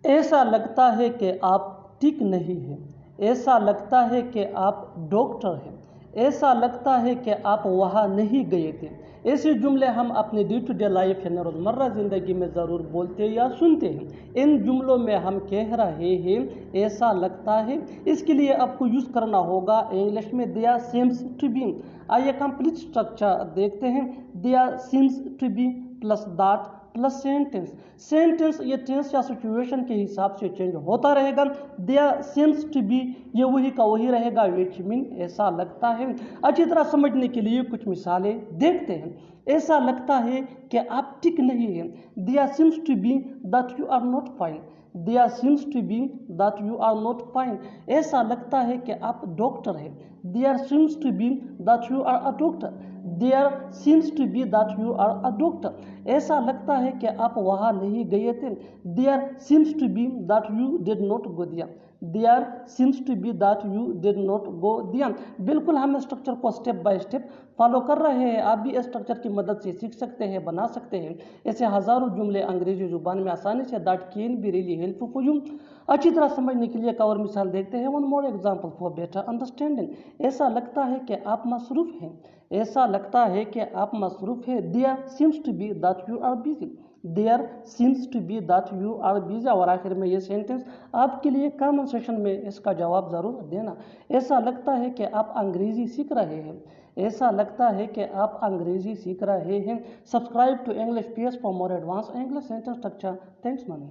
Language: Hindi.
ऐसा लगता है कि आप ठीक नहीं हैं। ऐसा लगता है कि आप डॉक्टर हैं। ऐसा लगता है कि आप वहाँ नहीं गए थे। ऐसे जुमले हम अपनी डे टू डे लाइफ यानी रोज़मर्रा ज़िंदगी में ज़रूर बोलते या सुनते हैं। इन जुमलों में हम कह रहे हैं ऐसा लगता है, इसके लिए आपको यूज़ करना होगा इंग्लिश में देयर सीम्स टू बी। आइए कंप्लीट स्ट्रक्चर देखते हैं। There seems to be plus that plus sentence. Sentence ये टेंस या सिचुएशन के हिसाब से चेंज होता रहेगा। देयर सीम्स टू बी ये वही का वही रहेगा, विच मीन ऐसा लगता है। अच्छी तरह समझने के लिए कुछ मिसालें देखते हैं। ऐसा लगता है कि आप ठीक नहीं हैं। There seems to be that you are not fine. There seems to be that you are not fine. ऐसा लगता है कि आप डॉक्टर हैं। There seems to be that you are a doctor. There seems to be that you are a doctor. ऐसा लगता है कि आप वहाँ नहीं गए थे। There seems to be that you did not go there. There seems to be that you did not go there. बिल्कुल हम स्ट्रक्चर को स्टेप बाय स्टेप फॉलो कर रहे हैं। आप भी इस स्ट्रक्चर की मदद से सीख सकते हैं, बना सकते हैं। ऐसे हज़ारों जुमले अंग्रेजी जुबान में आसानी say that can be really helpful for you. अच्छी तरह समझने के लिए एक और मिसाल देखते हैं। One more example for better understanding. ऐसा लगता है कि आप मसरूफ़ हैं। ऐसा लगता है कि आप मसरूफ़ हैं। There seems to be that you are busy. There seems to be that you are busy. और आखिर में ये सेंटेंस आपके लिए कमेंट सेक्शन में इसका जवाब ज़रूर देना। ऐसा लगता है कि आप अंग्रेज़ी सीख रहे हैं। ऐसा लगता है कि आप अंग्रेज़ी सीख रहे हैं। Subscribe to English PS for more advance English sentence structure. Thanks money.